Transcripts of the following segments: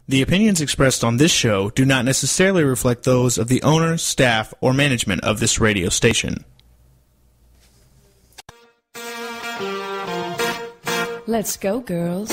The opinions expressed on this show do not necessarily reflect those of the owner, staff, or management of this radio station. Let's go, girls.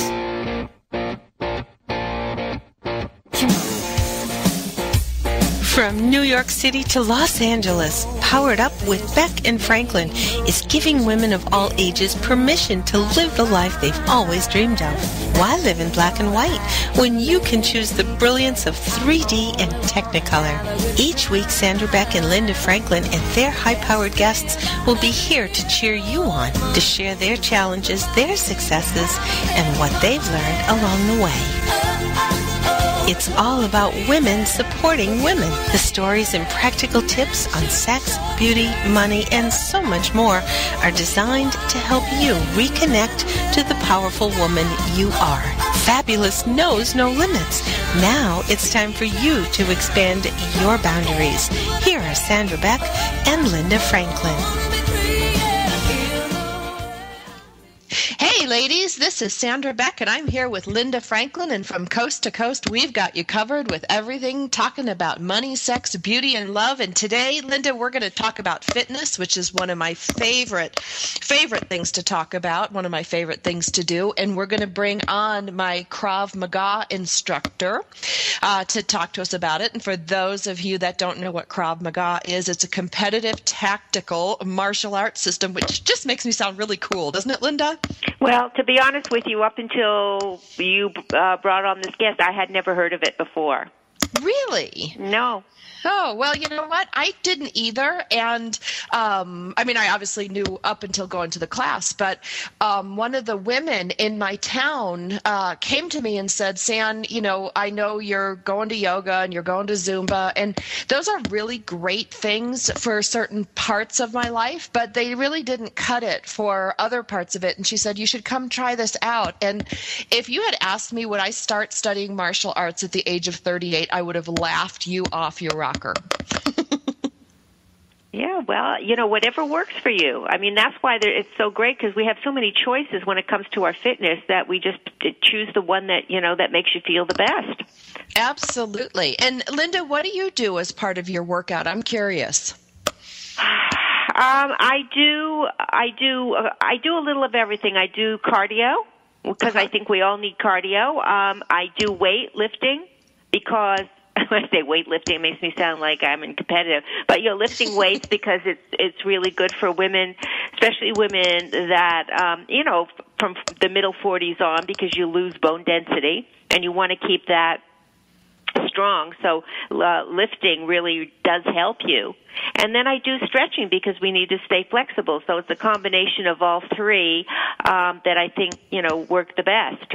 From New York City to Los Angeles, Powered Up with Beck and Franklin is giving women of all ages permission to live the life they've always dreamed of. Why live in black and white when you can choose the brilliance of 3D and Technicolor? Each week, Sandra Beck and Linda Franklin and their high-powered guests will be here to cheer you on, to share their challenges, their successes, and what they've learned along the way. It's all about women supporting women. The stories and practical tips on sex, beauty, money, and so much more are designed to help you reconnect to the powerful woman you are. Fabulous knows no limits. Now it's time for you to expand your boundaries. Here are Sandra Beck and Linda Franklin. Hey ladies, this is Sandra Beck and I'm here with Linda Franklin, and from coast to coast we've got you covered with everything talking about money, sex, beauty, and love. And today, Linda, we're going to talk about fitness, which is one of my favorite things to talk about, one of my favorite things to do. And we're going to bring on my Krav Maga instructor to talk to us about it. And for those of you that don't know what Krav Maga is, it's a competitive tactical martial arts system, which just makes me sound really cool, doesn't it, Linda? Well, to be honest with you, up until you brought on this guest, I had never heard of it before. Really? No. Oh, well, you know what? I didn't either. And, I obviously knew up until going to the class, but one of the women in my town came to me and said, San, I know you're going to yoga and you're going to Zumba, and those are really great things for certain parts of my life, but they really didn't cut it for other parts of it. And she said, you should come try this out. And if you had asked me, would I start studying martial arts at the age of 38, I would have laughed you off your rocker. Yeah, well, whatever works for you. I mean, that's why it's so great, because we have so many choices when it comes to our fitness that we just choose the one that, that makes you feel the best. Absolutely. And Linda, what do you do as part of your workout? I'm curious. I do a little of everything. I do cardio, because I think we all need cardio. I do weightlifting, because when I say weightlifting, it makes me sound like I'm competitive. But lifting weights, because it's really good for women, especially women that from the middle 40s on, because you lose bone density and you want to keep that strong. So lifting really does help you. And then I do stretching, because we need to stay flexible. So it's a combination of all three that I think work the best.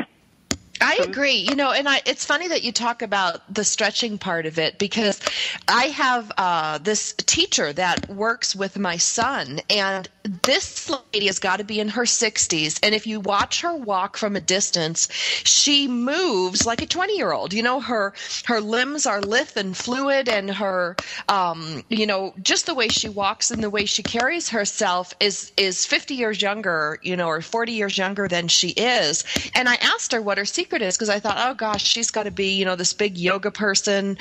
I agree. It's funny that you talk about the stretching part of it, because I have this teacher that works with my son, and this lady has got to be in her 60s. And if you watch her walk from a distance, she moves like a 20-year-old. Her limbs are lithe and fluid, and her, just the way she walks and the way she carries herself is 50 years younger, or 40 years younger than she is. And I asked her what her secret is, because I thought, oh gosh, she's got to be, this big yoga person,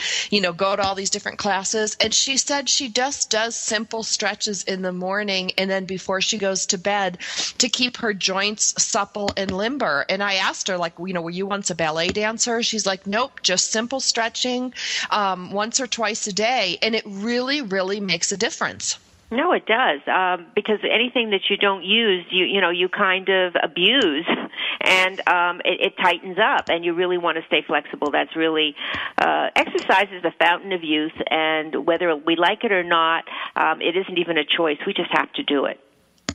go to all these different classes. And she said she just does simple stretches in the morning and then before she goes to bed to keep her joints supple and limber. And I asked her, were you once a ballet dancer? She's like, nope, just simple stretching once or twice a day. And it really, really makes a difference. No, it does, because anything that you don't use, you kind of abuse, and it tightens up, and you really want to stay flexible. That's really exercise is a fountain of youth, and whether we like it or not, it isn't even a choice. We just have to do it.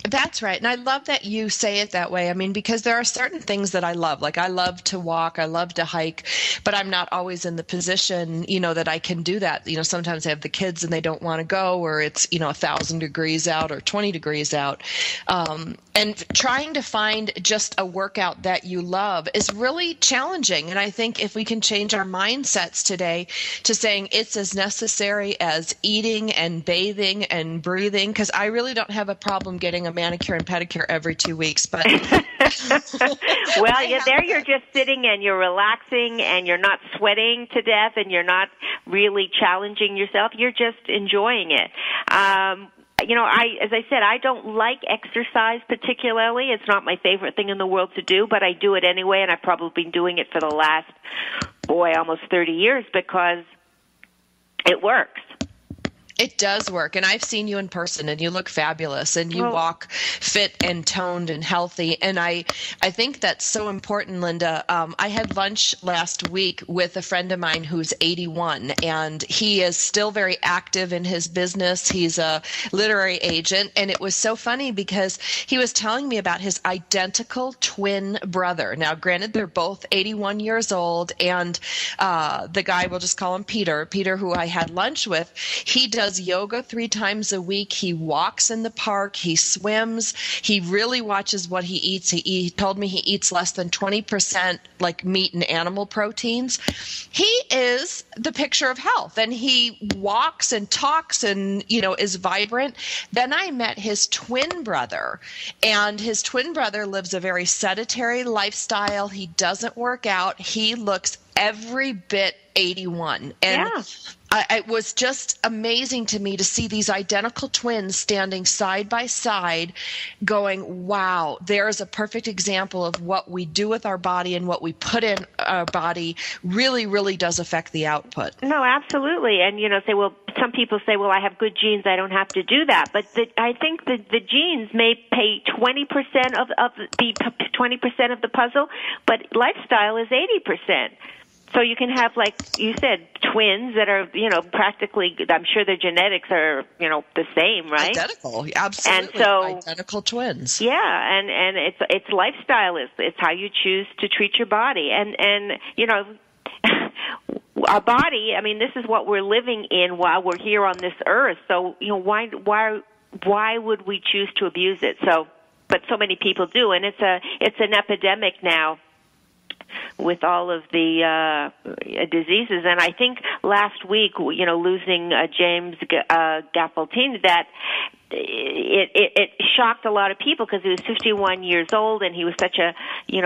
That's right. And I love that you say it that way. Because there are certain things that I love. Like I love to walk, I love to hike, but I'm not always in the position, that I can do that. Sometimes I have the kids and they don't want to go, or it's, 1,000 degrees out or 20 degrees out. And trying to find just a workout that you love is really challenging. And I think if we can change our mindsets today to saying it's as necessary as eating and bathing and breathing, because I really don't have a problem getting a manicure and pedicure every 2 weeks. But well, you're just sitting and you're relaxing and you're not sweating to death and you're not really challenging yourself. You're just enjoying it. As I said, I don't like exercise particularly. It's not my favorite thing in the world to do, but I do it anyway, and I've probably been doing it for the last, almost 30 years because it works. It does work, and I've seen you in person, and you look fabulous, and you walk fit and toned and healthy, and I think that's so important, Linda. I had lunch last week with a friend of mine who's 81, and he is still very active in his business. He's a literary agent, and it was so funny because he was telling me about his identical twin brother. Now, granted, they're both 81 years old, and the guy, we'll just call him Peter, who I had lunch with, he does yoga 3 times a week. He walks in the park. He swims. He really watches what he eats. He told me he eats less than 20% like meat and animal proteins. He is the picture of health, and he walks and talks and, is vibrant. Then I met his twin brother, and his twin brother lives a very sedentary lifestyle. He doesn't work out. He looks every bit 81. And it was just amazing to me to see these identical twins standing side by side going, wow, there's a perfect example of what we do with our body and what we put in our body really, really does affect the output. No, absolutely. And, some people say, well, I have good genes, I don't have to do that. But I think that the genes may pay 20% of the 20% of the puzzle, but lifestyle is 80%. So you can have, like you said, twins that are, practically, I'm sure their genetics are, the same, right? Identical, absolutely. And so, identical twins. Yeah, and it's lifestyle. It's how you choose to treat your body. And our body, this is what we're living in while we're here on this earth. So, why would we choose to abuse it? But so many people do, and it's an epidemic now with all of the diseases. And I think last week, losing James Gaffeltine, that it shocked a lot of people because he was 51 years old and he was such a,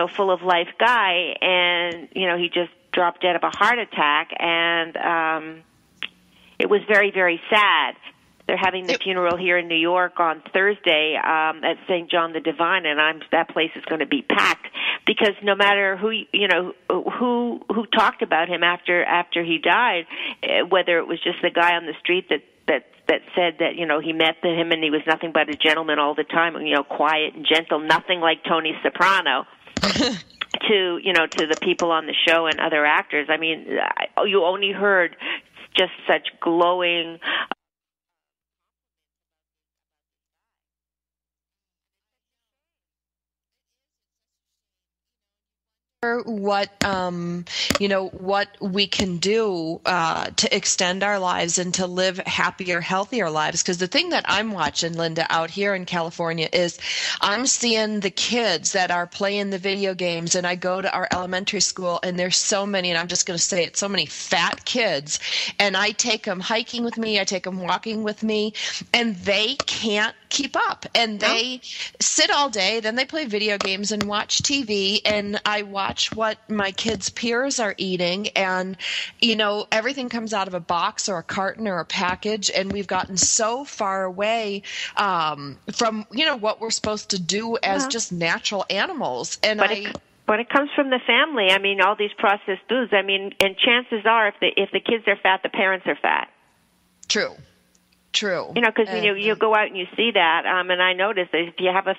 full of life guy, and, he just dropped dead of a heart attack, and it was very, very sad. They're having the funeral here in New York on Thursday at St. John the Divine, and that place is going to be packed because no matter who talked about him after he died, whether it was just the guy on the street that said that he met him and he was nothing but a gentleman all the time, quiet and gentle, nothing like Tony Soprano. To the people on the show and other actors, you only heard just such glowing. What what we can do to extend our lives and to live happier, healthier lives. Because the thing that I'm watching, Linda, out here in California is I'm seeing the kids that are playing the video games, and I go to our elementary school, and there's so many, and I'm just going to say it, so many fat kids, and I take them hiking with me, I take them walking with me, and they can't keep up, and they sit all day, then they play video games and watch TV, and I watch what my kids' peers are eating, and everything comes out of a box or a carton or a package, and we've gotten so far away from what we're supposed to do as just natural animals. And But it comes from the family. All these processed foods. And chances are, if the kids are fat, the parents are fat. True. Because you go out and you see that, and I notice that if you have a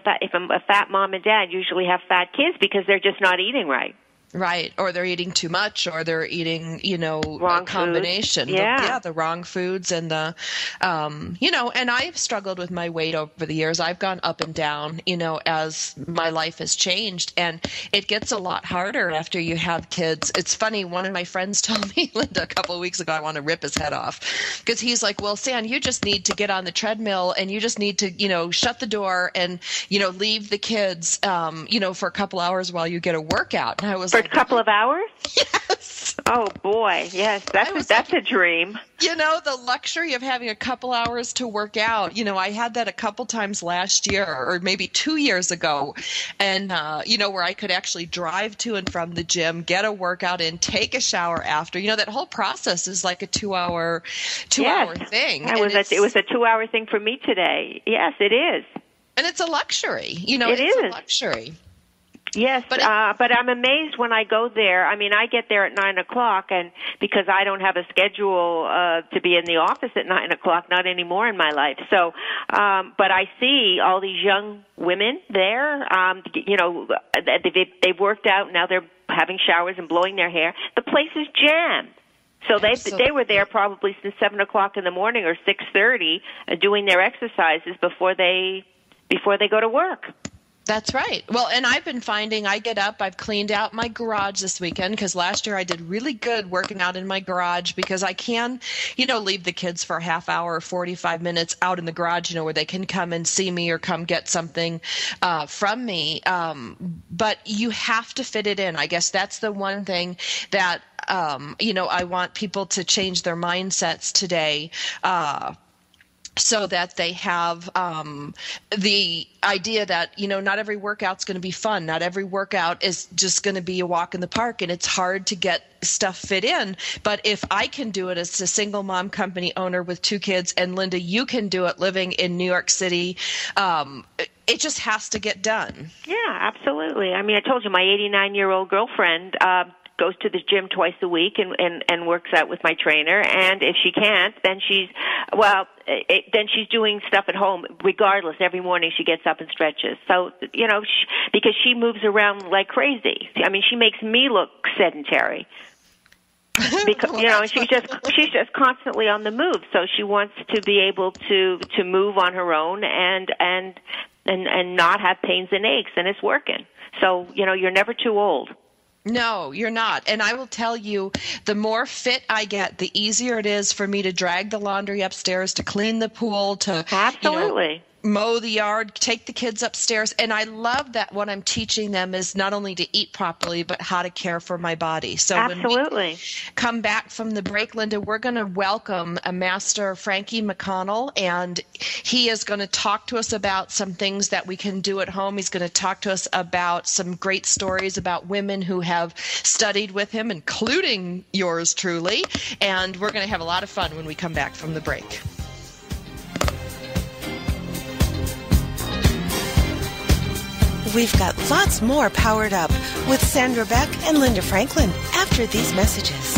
fat mom and dad, usually have fat kids because they're just not eating right. Right, or they're eating too much, or they're eating, wrong a combination. Foods. Yeah. The wrong foods, and the, and I've struggled with my weight over the years. I've gone up and down, as my life has changed, and it gets a lot harder after you have kids. It's funny, one of my friends told me, Linda, a couple of weeks ago, I want to rip his head off, because he's like, well, San, you just need to get on the treadmill, and you just need to, shut the door and, leave the kids, for a couple hours while you get a workout. And I was for a couple of hours? Yes. Oh, boy. Yes, that's a dream. You know, the luxury of having a couple hours to work out. You know, I had that a couple times last year or maybe 2 years ago. And, you know, where I could actually drive to and from the gym, get a workout in, take a shower after. You know, that whole process is like a two-hour thing. It was a 2-hour thing for me today. Yes, it is. And it's a luxury. You know, it's a luxury. Yes, but I'm amazed when I go there. I mean, I get there at 9 o'clock, and because I don't have a schedule to be in the office at 9 o'clock, not anymore in my life. So, but I see all these young women there. You know, they've worked out. Now they're having showers and blowing their hair. The place is jammed. So they were there probably since 7 o'clock in the morning or 6:30, doing their exercises before they go to work. That's right. Well, and I've been finding I get up, I've cleaned out my garage this weekend because last year I did really good working out in my garage because I can, you know, leave the kids for a half hour or 45 minutes out in the garage, you know, where they can come and see me or come get something from me. But you have to fit it in. I guess that's the one thing that, you know, I want people to change their mindsets today. So that they have the idea that, you know, not every workout's going to be fun. Not every workout is just going to be a walk in the park, and it's hard to get stuff fit in. But if I can do it as a single mom company owner with 2 kids, and Linda, you can do it living in New York City, it just has to get done. Yeah, absolutely. I mean, I told you my 89-year-old girlfriend goes to the gym twice a week and works out with my trainer. And if she can't, then she's doing stuff at home. Regardless, every morning she gets up and stretches. So, you know, because she moves around like crazy. I mean, she makes me look sedentary. Because you know, she's just constantly on the move. So she wants to be able to move on her own and not have pains and aches, and it's working. So, you know, you're never too old. No, you're not. And I will tell you, the more fit I get, the easier it is for me to drag the laundry upstairs, to clean the pool, to absolutely mow the yard, take the kids upstairs. And I love that what I'm teaching them is not only to eat properly, but how to care for my body. So absolutely. When we come back from the break, Linda, we're going to welcome a Master Frankie McConnell, and he is going to talk to us about some things that we can do at home. He's going to talk to us about some great stories about women who have studied with him, including yours truly. And we're going to have a lot of fun when we come back from the break. We've got lots more Powered Up with Sandra Beck and Linda Franklin after these messages.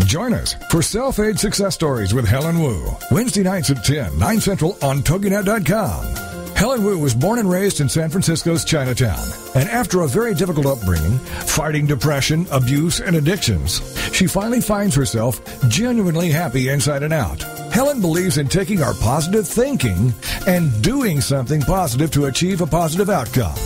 Join us for Self-Aid Success Stories with Helen Wu. Wednesday nights at 10, 9 Central on TogiNet.com. Helen Wu was born and raised in San Francisco's Chinatown, and after a very difficult upbringing, fighting depression, abuse, and addictions, she finally finds herself genuinely happy inside and out. Helen believes in taking our positive thinking and doing something positive to achieve a positive outcome.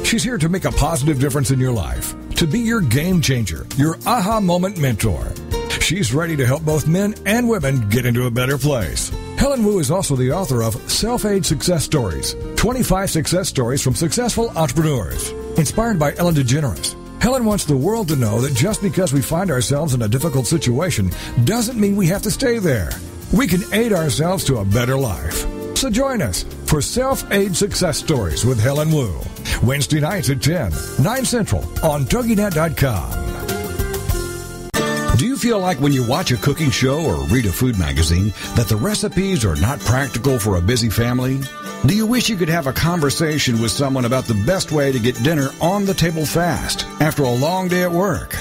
She's here to make a positive difference in your life, to be your game changer, your aha moment mentor. She's ready to help both men and women get into a better place. Helen Wu is also the author of Self-Aid Success Stories, 25 success stories from successful entrepreneurs. Inspired by Ellen DeGeneres, Helen wants the world to know that just because we find ourselves in a difficult situation doesn't mean we have to stay there. We can aid ourselves to a better life. So join us for Self-Aid Success Stories with Helen Wu. Wednesday nights at 10, 9 Central on TogiNet.com. Do you feel like when you watch a cooking show or read a food magazine that the recipes are not practical for a busy family? Do you wish you could have a conversation with someone about the best way to get dinner on the table fast after a long day at work?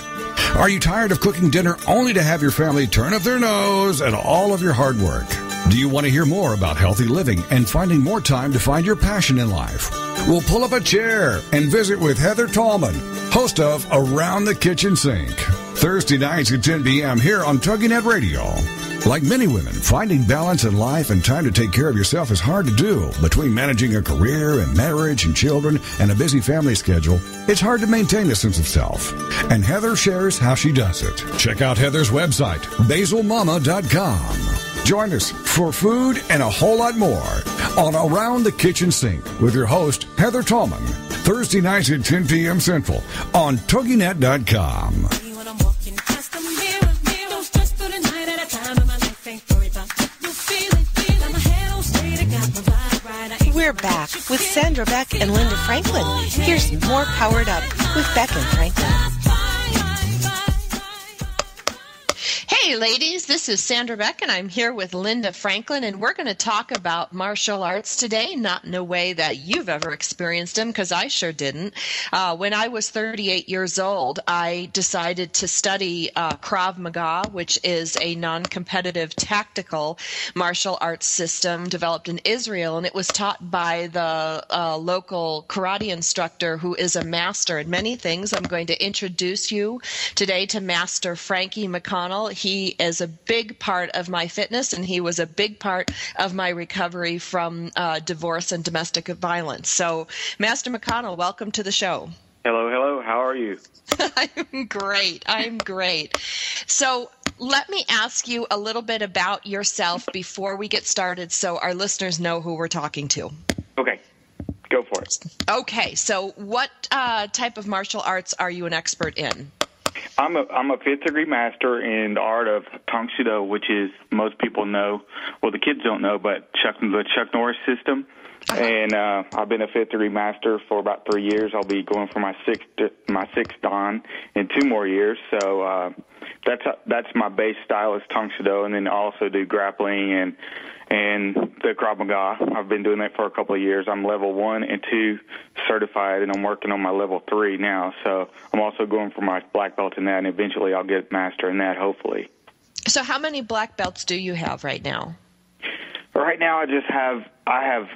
Are you tired of cooking dinner only to have your family turn up their nose at all of your hard work? Do you want to hear more about healthy living and finding more time to find your passion in life? Well, pull up a chair and visit with Heather Tallman, host of Around the Kitchen Sink. Thursday nights at 10 p.m. here on TogiNet Radio. Like many women, finding balance in life and time to take care of yourself is hard to do. Between managing a career and marriage and children and a busy family schedule, it's hard to maintain a sense of self. And Heather shares how she does it. Check out Heather's website, basilmama.com. Join us for food and a whole lot more on Around the Kitchen Sink with your host, Heather Tallman, Thursday nights at 10 p.m. Central on TogiNet.com. We're back with Sandra Beck and Linda Franklin. Here's more Powered Up with Beck and Franklin. Hey ladies, this is Sandra Beck and I'm here with Linda Franklin, and we're going to talk about martial arts today, not in a way that you've ever experienced them, because I sure didn't. When I was 38 years old, I decided to study Krav Maga, which is a non-competitive tactical martial arts system developed in Israel, and it was taught by the local karate instructor who is a master in many things. I'm going to introduce you today to Master Frankie McConnell. He is a big part of my fitness, and he was a big part of my recovery from divorce and domestic violence. So, Master McConnell, welcome to the show. Hello, hello. How are you? I'm great. So, let me ask you a little bit about yourself before we get started so our listeners know who we're talking to. Okay. Go for it. Okay. So, what type of martial arts are you an expert in? I'm a fifth-degree master in the art of Tang Soo Do, which is, most people know, well, the kids don't know, but the Chuck Norris system. Uh-huh. And I've been a fifth-degree master for about 3 years. I'll be going for my sixth Dan in 2 more years. So that's my base style is Tang Soo Do, and then I also do grappling and the Krav Maga. I've been doing that for a couple of years. I'm level 1 and 2 certified, and I'm working on my level 3 now. So I'm also going for my black belt in that, and eventually I'll get master in that, hopefully. So how many black belts do you have right now? Right now I have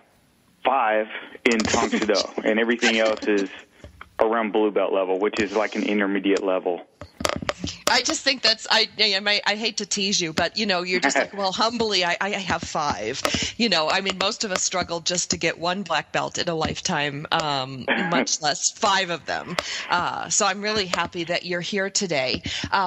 5 in Tang Soo Do, and everything else is around blue belt level, which is like an intermediate level. I just think I hate to tease you, but, you're just like, well, humbly, I have 5. I mean, most of us struggle just to get 1 black belt in a lifetime, much less 5 of them. So I'm really happy that you're here today.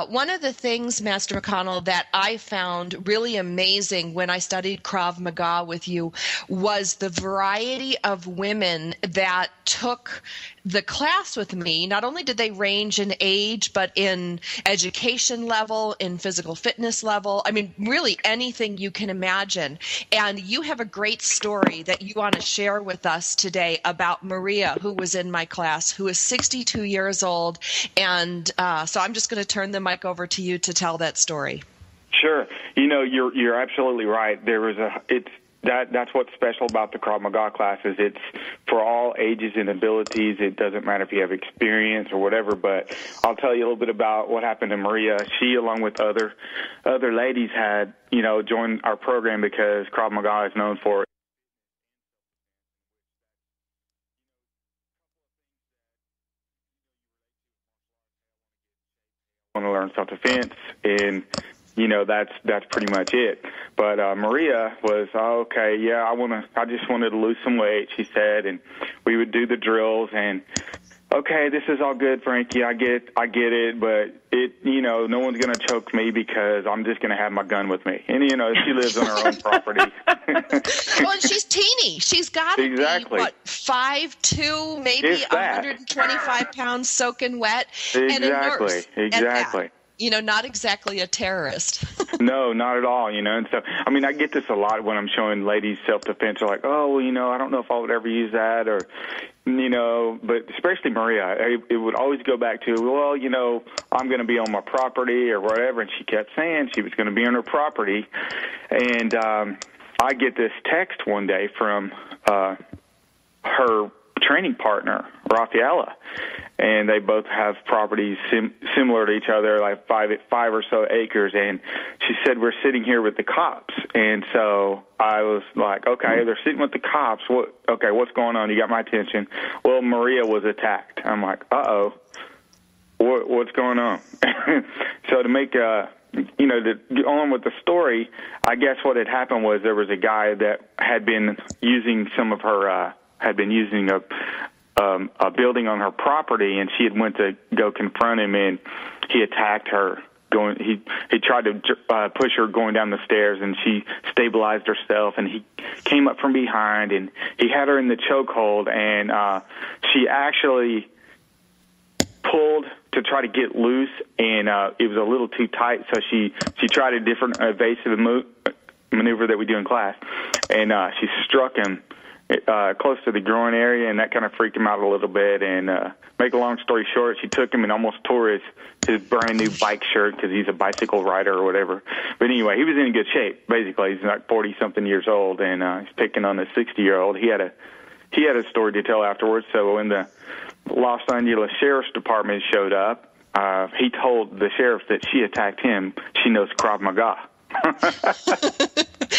One of the things, Master McConnell, that I found really amazing when I studied Krav Maga with you was the variety of women that took the class with me. Not only did they range in age, but in education level, in physical fitness level. I mean, really anything you can imagine. And you have a great story that you want to share with us today about Maria, who was in my class, who is 62 years old. And so I'm just going to turn the mic over to you to tell that story. Sure. You're absolutely right. That's what's special about the Krav Maga classes. It's for all ages and abilities. It doesn't matter if you have experience or whatever, but I'll tell you a little bit about what happened to Maria. She, along with other ladies, had, joined our program because Krav Maga is known for want to learn self-defense, and that's pretty much it. But Maria was okay. Yeah, I just wanted to lose some weight, she said, and we would do the drills. And okay, this is all good, Frankie. I get it, but no one's gonna choke me because I'm just gonna have my gun with me. And she lives on her own property. Well, and she's teeny. She's got to be 5'2", maybe 125 pounds, soaking wet, and a nurse. Exactly. Not exactly a terrorist. No, not at all, And so, I mean, I get this a lot when I'm showing ladies self-defense. They're like, oh, well, I don't know if I would ever use that, or, but especially Maria, it would always go back to, well, I'm going to be on my property or whatever. And she kept saying she was going to be on her property. And I get this text one day from her training partner, Rafaela, and they both have properties similar to each other, like 5 or so acres. And she said, we're sitting here with the cops. And so I was like, okay, they're sitting with the cops. What's going on? You got my attention. Well, Maria was attacked. I'm like, uh-oh, what's going on? So to make you know, to go on with the story, I guess what had happened was there was a guy that had been using some of her, had been using a building on her property, and she had went to go confront him, and he attacked her. He tried to push her going down the stairs, and she stabilized herself, and he came up from behind, and he had her in the chokehold, and she actually pulled to try to get loose, and it was a little too tight, so she tried a different evasive maneuver that we do in class, and she struck him close to the groin area, and that kind of freaked him out a little bit. And make a long story short, she took him and almost tore his brand new bike shirt because he's a bicycle rider or whatever. But anyway, he was in good shape. Basically, he's like 40-something years old, and he's picking on a 60-year-old. He had a story to tell afterwards. So when the Los Angeles Sheriff's Department showed up, he told the sheriff that she attacked him. She knows Krav Maga.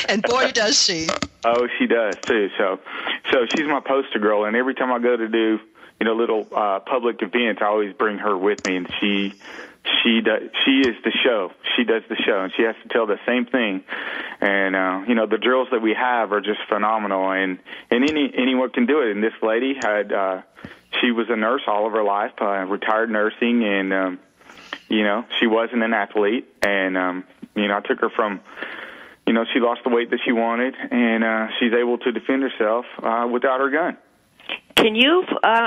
And boy, does she. Oh, she does too. So she's my poster girl, and every time I go to do, you know, little public events, I always bring her with me, and she is the show. She does the show, and she has to tell the same thing. And you know, the drills that we have are just phenomenal, and anyone can do it. And this lady had she was a nurse all of her life, retired nursing, and you know, she wasn't an athlete, and you know, I took her from, you know, she lost the weight that she wanted, and she's able to defend herself without her gun. Can you,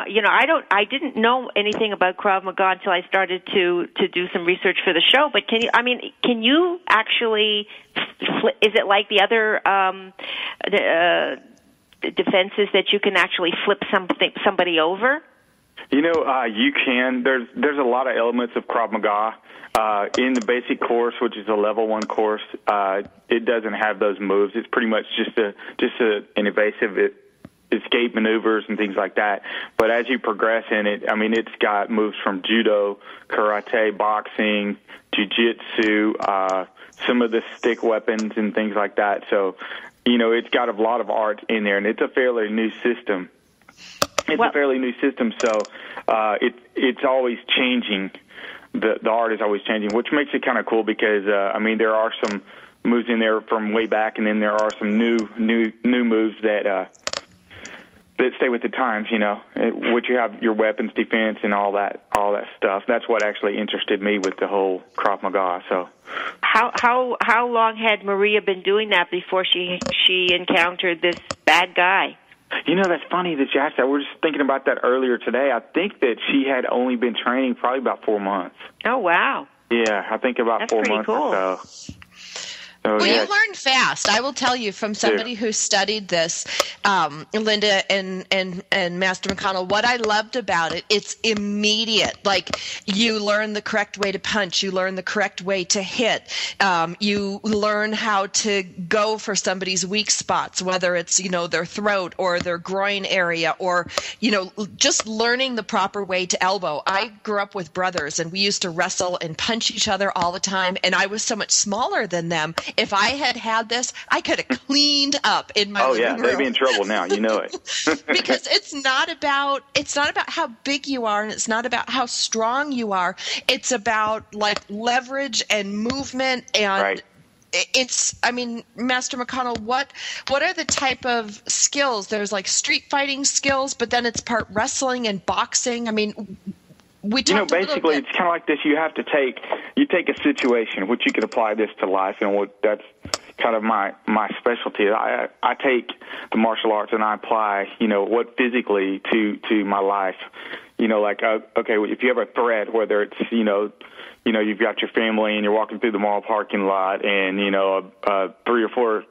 you know, I didn't know anything about Krav Maga until I started to do some research for the show, but can you actually, is it like the other defenses that you can actually flip somebody over? You know, you can. There's a lot of elements of Krav Maga. In the basic course, which is a level 1 course, it doesn't have those moves. It's pretty much just an evasive escape maneuvers and things like that. But as you progress in it, I mean, it's got moves from judo, karate, boxing, jiu-jitsu, some of the stick weapons and things like that. So, you know, it's got a lot of art in there, and it's a fairly new system. A fairly new system, so it's always changing. The art is always changing, which makes it kind of cool because I mean, there are some moves in there from way back, and then there are some new moves that stay with the times. You know, which you have your weapons defense and all that stuff. That's what actually interested me with the whole Krav Maga. So, how long had Maria been doing that before she encountered this bad guy? You know, that's funny that you asked that. We were just thinking about that earlier today. I think that she had only been training probably about 4 months. Oh, wow. Yeah, I think about that's 4 pretty months cool. or so. Well, you learn fast. I will tell you from somebody who studied this, Linda and Master McConnell, what I loved about it, it's immediate. Like, you learn the correct way to punch. You learn the correct way to hit. You learn how to go for somebody's weak spots, whether it's, you know, their throat or their groin area, or, you know, just learning the proper way to elbow. I grew up with brothers, and we used to wrestle and punch each other all the time, and I was so much smaller than them. If I had this, I could have cleaned up in my living room. They'd be in trouble now. You know it. Because it's not about how big you are, and it's not about how strong you are. It's about like leverage and movement, and right. It's, I mean, Master McConnell, what are the type of skills? There's like street fighting skills, but then it's part wrestling and boxing. I mean, basically, it's kind of like this. You take a situation, which you could apply this to life, and that's kind of my specialty. I take the martial arts and I apply, you know, what physically to my life. You know, like, okay, if you have a threat, whether it's, you know, you've got your family and you're walking through the mall parking lot, and, you know, 3 or 4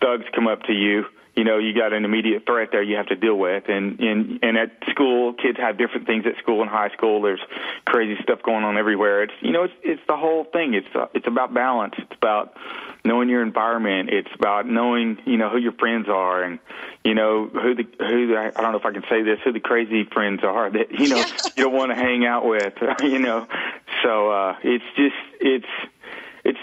thugs come up to you. You know, you got an immediate threat there you have to deal with. And at school, kids have different things at school and high school. There's crazy stuff going on everywhere. It's, you know, it's the whole thing. It's about balance. It's about knowing your environment. It's about knowing, you know, who your friends are, and, you know, who I don't know if I can say this, who the crazy friends are that, you know, you don't want to hang out with, you know. So it's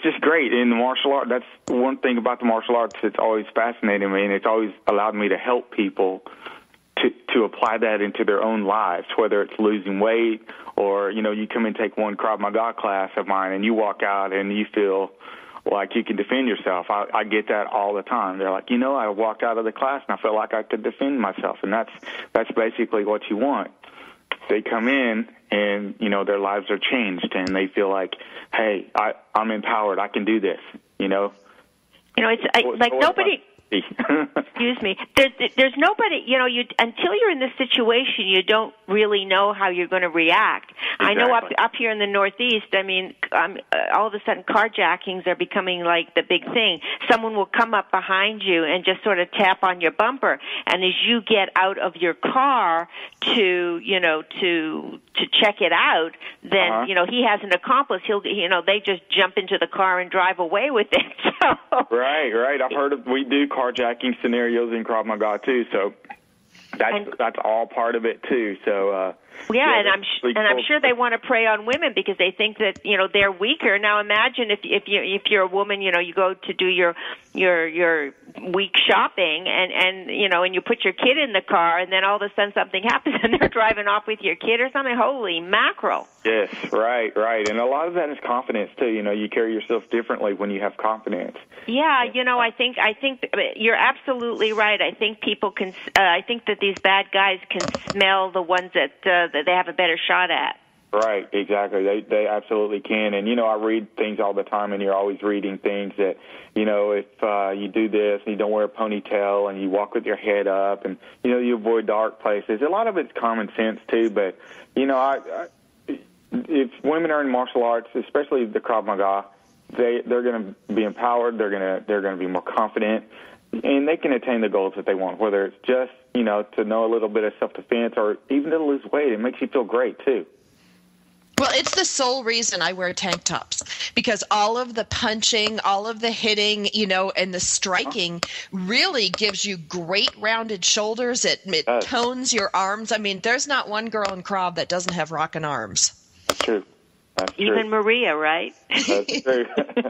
just great. In the martial art, that's one thing about the martial arts that's always fascinated me, and it's always allowed me to help people to to apply that into their own lives, whether it's losing weight or, you know, you come and take one Krav Maga class of mine and you walk out and you feel like you can defend yourself. I get that all the time. They're like, you know, I walked out of the class and I felt like I could defend myself, and that's basically what you want. They come in and, you know, their lives are changed and they feel like, hey, I'm empowered. I can do this, you know. You know, it's like nobody... Excuse me. There's nobody, you know, until you're in this situation, you don't really know how you're going to react. Exactly. I know up here in the Northeast, I mean, all of a sudden carjackings are becoming like the big thing. Someone will come up behind you and just sort of tap on your bumper, and as you get out of your car to check it out, then, you know, he has an accomplice. They just jump into the car and drive away with it. So. Right. I've heard we do carjacking scenarios in Krav Maga too, so that's all part of it too. So and I'm sure they want to prey on women because they think that, you know, they're weaker. Now imagine if you're a woman, you know, you go to do your week shopping and you know, and you put your kid in the car and then all of a sudden something happens and they're driving off with your kid or something. Holy mackerel. Yes, right. And a lot of that is confidence too. You know, you carry yourself differently when you have confidence. Yeah, you know, I think you're absolutely right. I think people can. I think that these bad guys can smell the ones that they have a better shot at. Right, exactly. They absolutely can. And, you know, I read things all the time, and you're always reading things that, you know, if you do this and you don't wear a ponytail and you walk with your head up and, you know, you avoid dark places. A lot of it's common sense, too. But, you know, if women are in martial arts, especially the Krav Maga, they're going to be empowered. They're going to be more confident, and they can attain the goals that they want, whether it's just, you know, to know a little bit of self-defense or even to lose weight. It makes you feel great, too. Well, it's the sole reason I wear tank tops, because all of the punching, all of the hitting, you know, and the striking really gives you great rounded shoulders. It tones your arms. I mean, there's not one girl in Krav that doesn't have rockin' arms. That's true. Even Maria, right? That's true.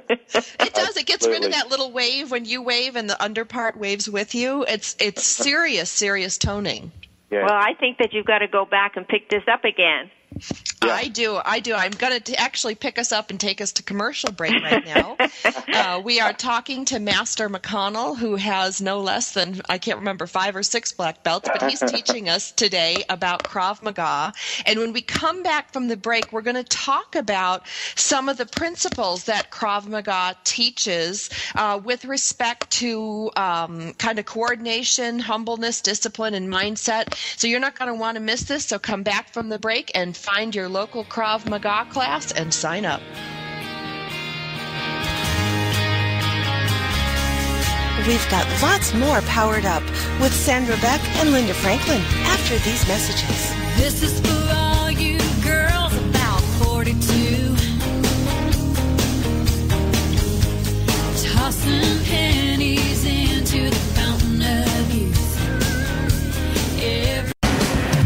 It does. It gets rid of that little wave when you wave and the underpart waves with you. It's serious toning. Yeah. Well, I think that you've got to go back and pick this up again. Yeah. I do. I'm going to actually pick us up and take us to commercial break right now. We are talking to Master McConnell, who has no less than, I can't remember, 5 or 6 black belts, but he's teaching us today about Krav Maga. And when we come back from the break, we're going to talk about some of the principles that Krav Maga teaches with respect to kind of coordination, humbleness, discipline, and mindset. So you're not going to want to miss this, so come back from the break and find your local Krav Maga class and sign up. We've got lots more Powered Up with Sandra Beck and Linda Franklin after these messages. This is for all you girls about 42. Tossing pennies into the fountain of youth.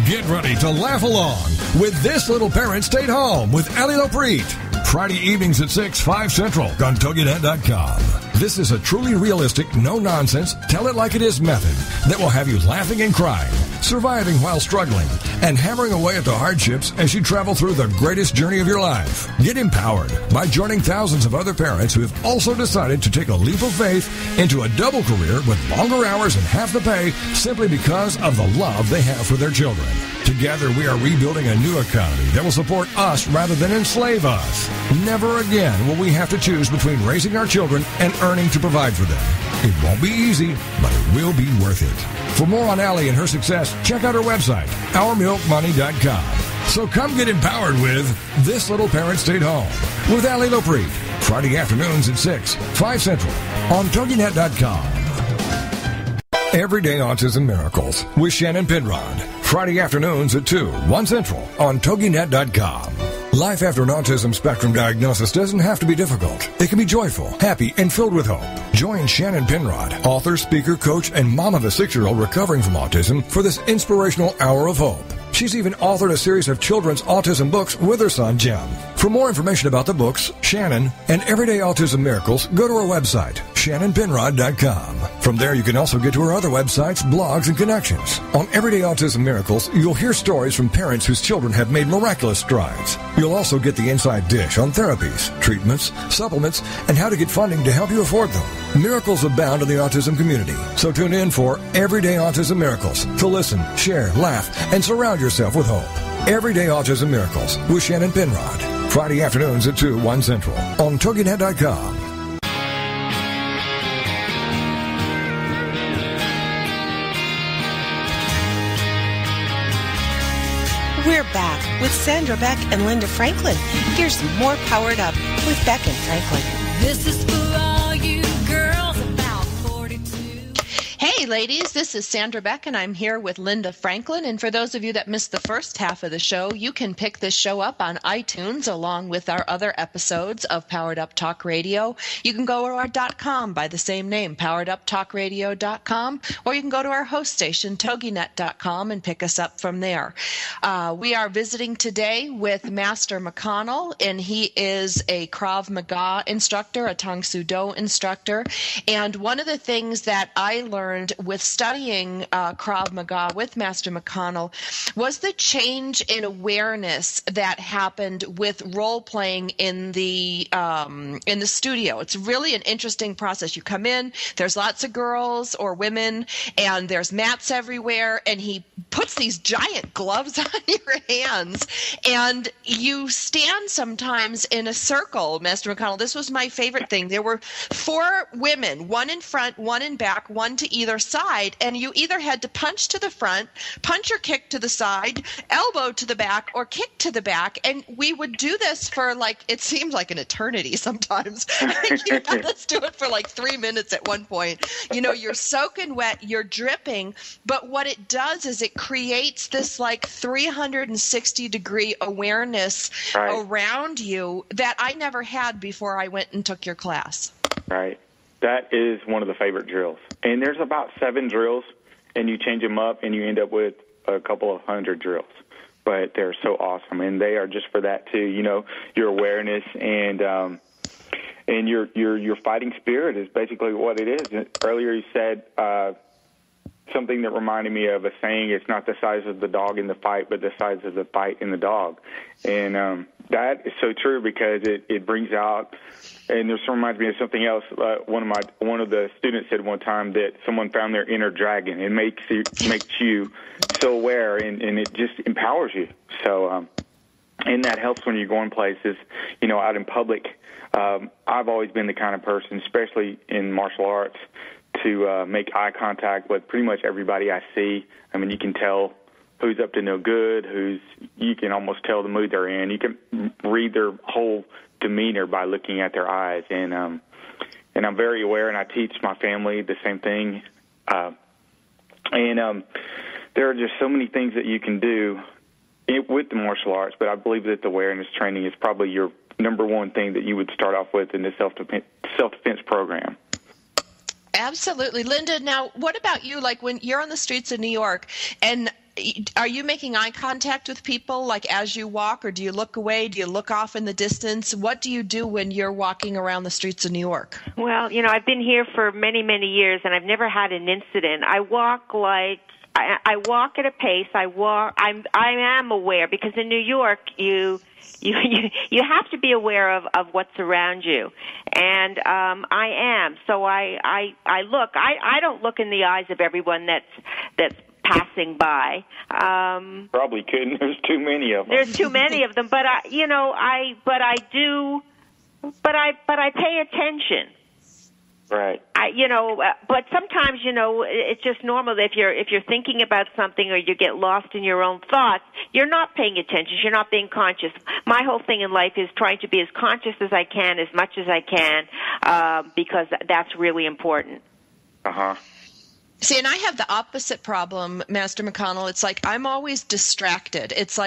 Get ready to laugh along with This Little Parent Stayed Home with Allie Lopreet. Friday evenings at 6, 5 Central on TogiNet.com. This is a truly realistic, no-nonsense, tell-it-like-it-is method that will have you laughing and crying, surviving while struggling, and hammering away at the hardships as you travel through the greatest journey of your life. Get empowered by joining thousands of other parents who have also decided to take a leap of faith into a double career with longer hours and half the pay simply because of the love they have for their children. Together, we are rebuilding a new economy that will support us rather than enslave us. Never again will we have to choose between raising our children and earning to provide for them. It won't be easy, but it will be worth it. For more on Allie and her success, check out her website, OurMilkMoney.com. So come get empowered with This Little Parent Stayed Home with Allie Lopreet. Friday afternoons at 6, 5 Central on TogiNet.com. Everyday Autism Miracles with Shannon Penrod. Friday afternoons at 2, 1 Central on TogiNet.com. Life after an autism spectrum diagnosis doesn't have to be difficult. It can be joyful, happy, and filled with hope. Join Shannon Penrod, author, speaker, coach, and mom of a 6-year-old recovering from autism for this inspirational hour of hope. She's even authored a series of children's autism books with her son, Jim. For more information about the books, Shannon, and Everyday Autism Miracles, go to her website, shannonpenrod.com. From there, you can also get to her other websites, blogs, and connections. On Everyday Autism Miracles, you'll hear stories from parents whose children have made miraculous strides. You'll also get the inside dish on therapies, treatments, supplements, and how to get funding to help you afford them. Miracles abound in the autism community, so tune in for Everyday Autism Miracles to listen, share, laugh, and surround yourself with hope. Everyday Autism Miracles with Shannon Penrod. Friday afternoons at 2, 1 Central on TogiNet.com. We're back with Sandra Beck and Linda Franklin. Here's more Powered Up with Beck and Franklin. This is for all you girls about 42. Hey, ladies, this is Sandra Beck, and I'm here with Linda Franklin. And for those of you that missed the first half of the show, you can pick this show up on iTunes along with our other episodes of Powered Up Talk Radio. You can go to our .com by the same name, powereduptalkradio.com, or you can go to our host station, toginet.com, and pick us up from there. We are visiting today with Master McConnell, and he is a Krav Maga instructor, a Tang Soo Do instructor. And one of the things that I learned with studying Krav Maga with Master McConnell was the change in awareness that happened with role playing in the studio. It's really an interesting process. You come in, there's lots of girls or women, and there's mats everywhere, and he puts these giant gloves on your hands, and you stand sometimes in a circle, Master McConnell. This was my favorite thing. There were 4 women, one in front, one in back, one to either side, and you either had to punch to the front, punch or kick to the side, elbow to the back, or kick to the back, and we would do this for it seemed like an eternity sometimes. Let's do it for 3 minutes at one point. You're soaking wet, you're dripping, but what it does is it creates this 360-degree awareness around you that I never had before I went and took your class. Right. That is one of the favorite drills. And there's about 7 drills, and you change them up, and you end up with a couple of 100 drills. But they're so awesome, and they are just for that too. Your awareness and your fighting spirit is basically what it is. Earlier you said something that reminded me of a saying: "It's not the size of the dog in the fight, but the size of the fight in the dog." And that is so true because it brings out. And this reminds me of something else. One of the students said one time that someone found their inner dragon. It makes you so aware, and it just empowers you. So, and that helps when you're going places, out in public. I've always been the kind of person, especially in martial arts, to make eye contact with pretty much everybody I see. I mean, you can tell who's up to no good, you can almost tell the mood they're in. You can read their whole demeanor by looking at their eyes, and I'm very aware, and I teach my family the same thing. There are just so many things that you can do with the martial arts, but I believe that the awareness training is probably your number one thing that you would start off with in the self-defense program. Absolutely. Linda, now what about you? When you're on the streets of New York, and are you making eye contact with people as you walk, or do you look away? Do you look off in the distance? What do you do when you're walking around the streets of New York? Well, I've been here for many, many years, and I've never had an incident. I walk I walk at a pace. I am aware, because in New York you have to be aware of what's around you, and I am. So I look. I don't look in the eyes of everyone that's passing by. Probably couldn't. There's too many of them. There's too many of them, but I pay attention. Right. But sometimes, it's just normal that if you're thinking about something or you get lost in your own thoughts, you're not paying attention. You're not being conscious. My whole thing in life is trying to be as conscious as I can, as much as I can, because that's really important. Uh-huh. See, and I have the opposite problem, Master McConnell. It's I'm always distracted. It's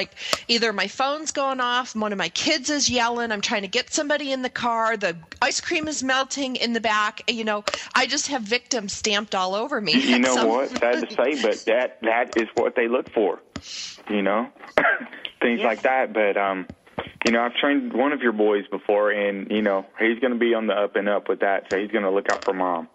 either my phone's going off, one of my kids is yelling, I'm trying to get somebody in the car, the ice cream is melting in the back. I just have victims stamped all over me. You know what? Sad to say, but that is what they look for, things like that. But I've trained one of your boys before, and, he's going to be on the up and up with that, so he's going to look out for Mom.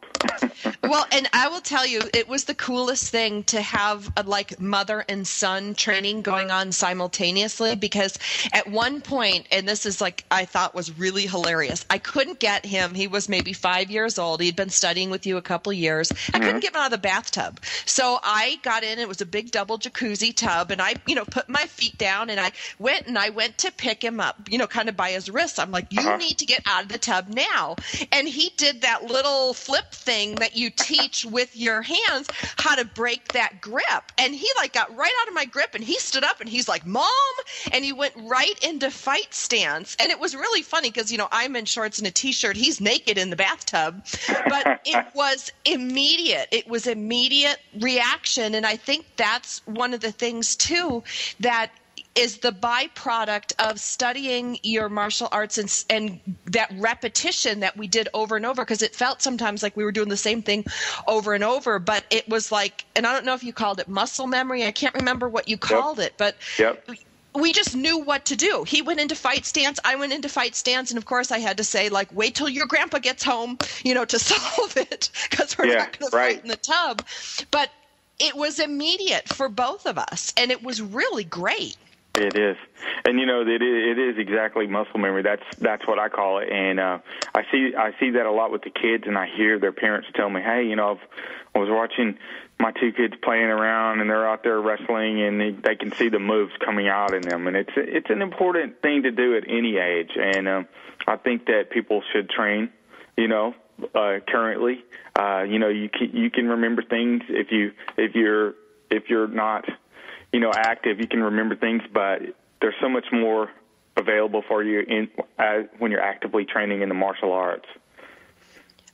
Well, and I will tell you, it was the coolest thing to have like mother and son training going on simultaneously, because at one point, and this is like I thought was really hilarious, I couldn't get him. He was maybe 5 years old. He'd been studying with you a couple years. I couldn't get him out of the bathtub. So I got in. It was a big double jacuzzi tub, and I, put my feet down, and I went to pick him up, kind of by his wrist. I'm like, you need to get out of the tub now. And he did that little flip thing that you teach with your hands, how to break that grip. And he like got right out of my grip, and he stood up and he's like, Mom, and he went right into fight stance. And it was really funny because, I'm in shorts and a t-shirt. He's naked in the bathtub, but it was immediate. It was immediate reaction. And I think that's one of the things too that is the byproduct of studying your martial arts and that repetition that we did over and over, because it felt sometimes like we were doing the same thing over and over, but it was like, and I don't know if you called it muscle memory. I can't remember what you called it, but we just knew what to do. He went into fight stance. I went into fight stance. And of course I had to say, like, wait till your grandpa gets home, to solve it, because we're not going to fight in the tub. But it was immediate for both of us, and it was really great. It is, and it is exactly muscle memory. That's what I call it, and I see that a lot with the kids, and I hear their parents tell me, hey, I was watching my two kids playing around, and they're out there wrestling, and they can see the moves coming out in them, and it's an important thing to do at any age, and I think that people should train, currently, you can remember things if you're not active, you can remember things, but there's so much more available for you when you're actively training in the martial arts.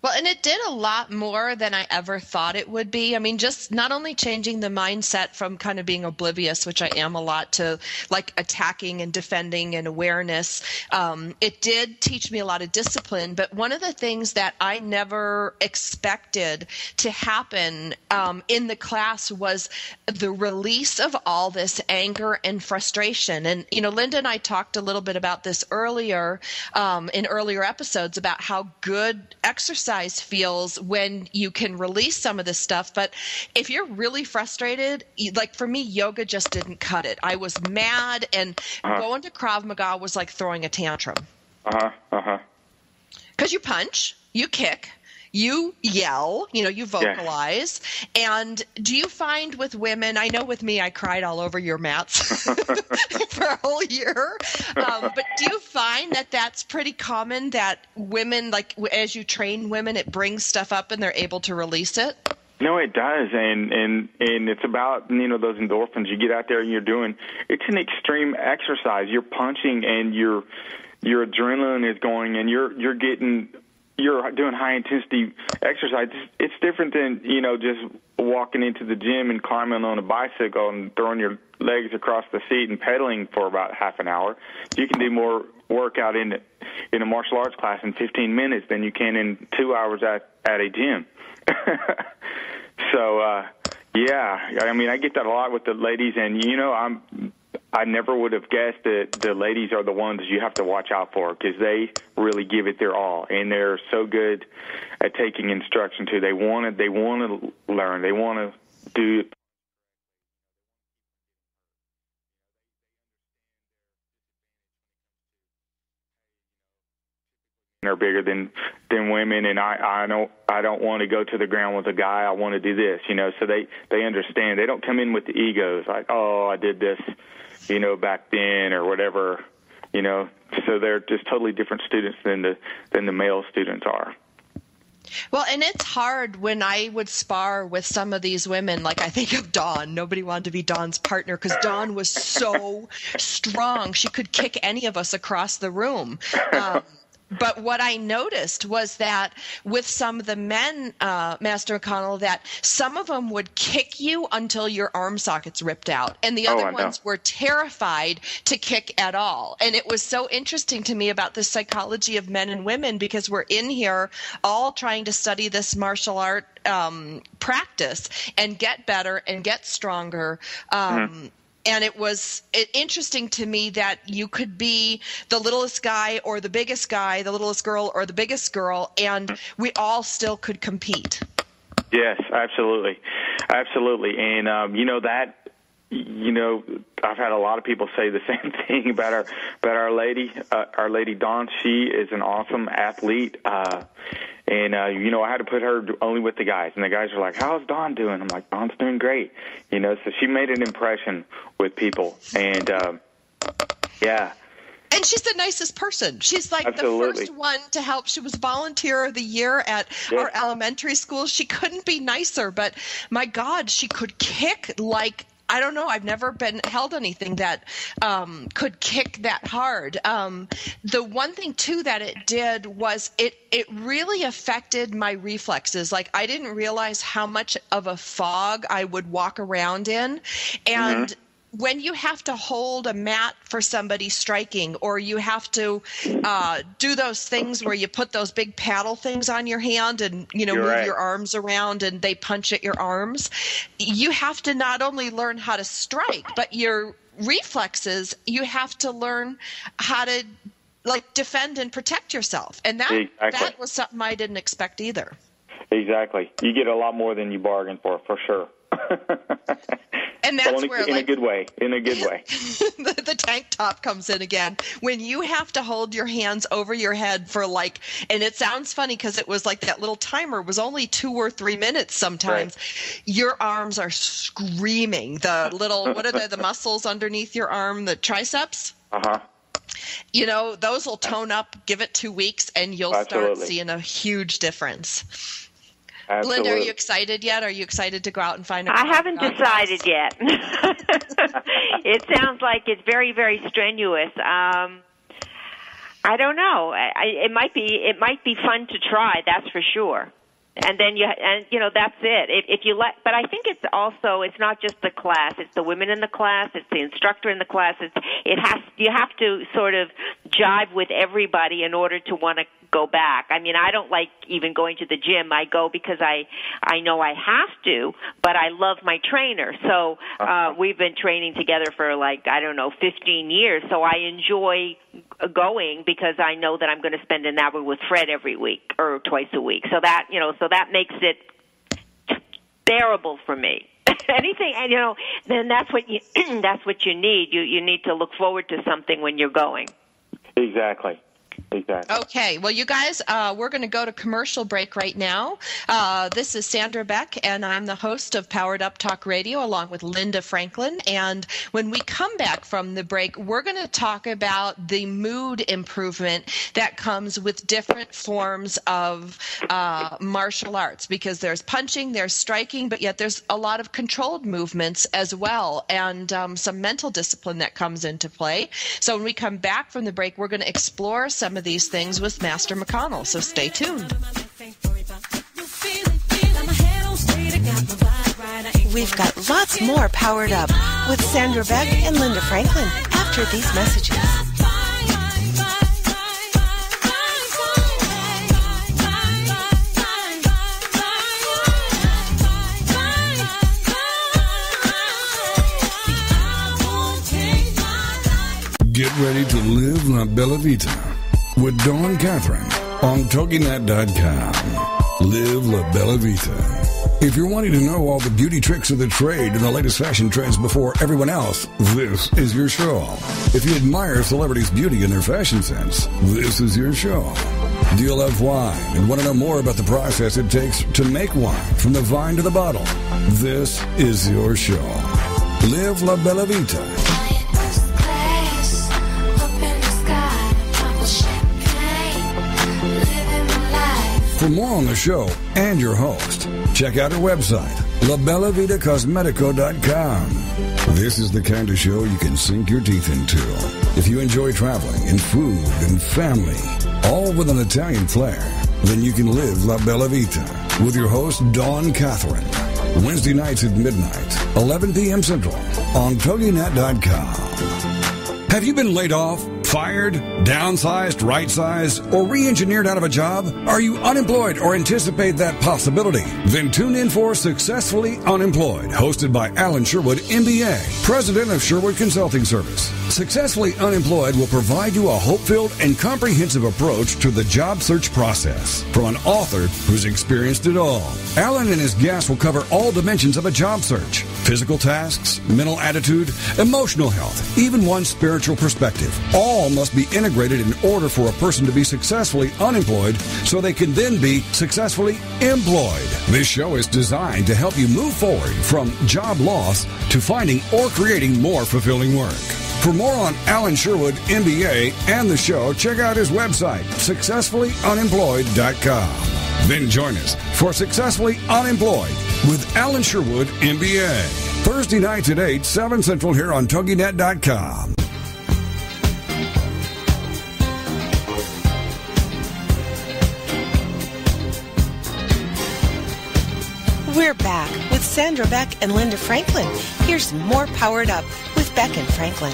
Well, and it did a lot more than I ever thought it would be. I mean, just not only changing the mindset from kind of being oblivious, which I am a lot, to like attacking and defending and awareness. It did teach me a lot of discipline. But one of the things that I never expected to happen in the class was the release of all this anger and frustration. And, Linda and I talked a little bit about this earlier in earlier episodes about how good exercise feels when you can release some of this stuff. But if you're really frustrated, like for me, yoga just didn't cut it. I was mad, and going to Krav Maga was like throwing a tantrum. Because you punch, you kick, you yell, you vocalize. Yeah. And do you find with women, I know with me, I cried all over your mats for a whole year. But do you find that that's pretty common, that women, like as you train women, it brings stuff up and they're able to release it? No, it does, and it's about those endorphins you get out there and you're doing. It's an extreme exercise. You're punching, and your adrenaline is going, and you're doing high intensity exercise. It's different than just walking into the gym and climbing on a bicycle and throwing your legs across the seat and pedaling for about half an hour. You can do more workout in a martial arts class in 15 minutes than you can in 2 hours at a gym. So, I mean, I get that a lot with the ladies, and, I never would have guessed that the ladies are the ones you have to watch out for, because they really give it their all, and they're so good at taking instruction, too. They want to learn. They want to do it. Are bigger than women, and I don't want to go to the ground with a guy. I want to do this, so they understand. They don't come in with the egos like, oh, I did this, back then or whatever, so they're just totally different students than the male students are. Well, and it's hard when I would spar with some of these women. Like, I think of Dawn. Nobody wanted to be Dawn's partner because Dawn was so strong. She could kick any of us across the room. But what I noticed was that with some of the men, Master McConnell, that some of them would kick you until your arm sockets ripped out. And the other ones were terrified to kick at all. And it was so interesting to me about the psychology of men and women, because we're in here all trying to study this martial art practice and get better and get stronger. it was interesting to me that you could be the littlest guy or the biggest guy, the littlest girl or the biggest girl, and we all still could compete. Yes, absolutely. Absolutely. And, I've had a lot of people say the same thing about our lady Dawn. She is an awesome athlete. I had to put her only with the guys, and the guys are like, "How's Dawn doing?" I'm like, "Dawn's doing great." So she made an impression with people, and yeah. And she's the nicest person. She's like Absolutely. the first one to help. She was volunteer of the year at our elementary school. She couldn't be nicer, but my God, she could kick like, I don't know. I've never been held anything that could kick that hard. The one thing, too, that it did was it really affected my reflexes. Like, I didn't realize how much of a fog I would walk around in. And when you have to hold a mat for somebody striking, or you have to do those things where you put those big paddle things on your hand and, move your arms around and they punch at your arms, you have to not only learn how to strike, but your reflexes, you have to learn how to, defend and protect yourself. And that was something I didn't expect either. Exactly. You get a lot more than you bargained for sure. And that's where, in a good way. the tank top comes in again. When you have to hold your hands over your head for and it sounds funny because it was like that little timer was only 2 or 3 minutes sometimes. Right. Your arms are screaming. The little, what are the muscles underneath your arm, the triceps? Uh-huh. Those will tone up, give it 2 weeks, and you'll start seeing a huge difference. Absolutely. Linda, are you excited yet? Are you excited to go out and find I haven't decided yet. It sounds like it's very, very strenuous. I don't know. It might be fun to try. That's for sure. And then that's it. But I think it's not just the class. It's the women in the class. It's the instructor in the class. You have to sort of jive with everybody in order to want to go back. I mean, I don't like even going to the gym. I go because I know I have to, but I love my trainer. So we've been training together for 15 years. So I enjoy going because I know that I'm going to spend an hour with Fred every week or twice a week. So that that makes it bearable for me. Anything, then that's what you need. You need to look forward to something when you're going. Exactly. Okay. Well, you guys, we're going to go to commercial break right now. This is Sandra Beck, and I'm the host of Powered Up Talk Radio along with Linda Franklin. And when we come back from the break, we're going to talk about the mood improvement that comes with different forms of martial arts, because there's punching, there's striking, but yet there's a lot of controlled movements as well, and some mental discipline that comes into play. So when we come back from the break, we're going to explore some of these things with Master McConnell, so stay tuned. We've got lots more Powered Up with Sandra Beck and Linda Franklin after these messages. Get ready to live La Bella Vita with Dawn Catherine on TogiNet.com. Live La Bella Vita. If you're wanting to know all the beauty tricks of the trade and the latest fashion trends before everyone else, this is your show. If you admire celebrities' beauty and their fashion sense, this is your show. Do you love wine and want to know more about the process it takes to make wine from the vine to the bottle? This is your show. Live La Bella Vita. For more on the show and your host, check out our website, labellavitacosmetico.com. This is the kind of show you can sink your teeth into. If you enjoy traveling and food and family, all with an Italian flair, then you can live La Bella Vita with your host, Dawn Catherine. Wednesday nights at midnight, 11 p.m. Central, on TogiNet.com. Have you been laid off? Fired, downsized, right-sized, or re-engineered out of a job? Are you unemployed or anticipate that possibility? Then tune in for Successfully Unemployed, hosted by Alan Sherwood, MBA, president of Sherwood Consulting Service. Successfully Unemployed will provide you a hope-filled and comprehensive approach to the job search process from an author who's experienced it all. Alan and his guests will cover all dimensions of a job search: physical tasks, mental attitude, emotional health, even one's spiritual perspective. All must be integrated in order for a person to be successfully unemployed so they can then be successfully employed. This show is designed to help you move forward from job loss to finding or creating more fulfilling work. For more on Alan Sherwood, MBA, and the show, check out his website, successfullyunemployed.com. Then join us for Successfully Unemployed with Alan Sherwood, MBA. Thursday nights at 8, 7 Central here on TogiNet.com. We're back with Sandra Beck and Linda Franklin. Here's more Powered Up with Beck and Franklin.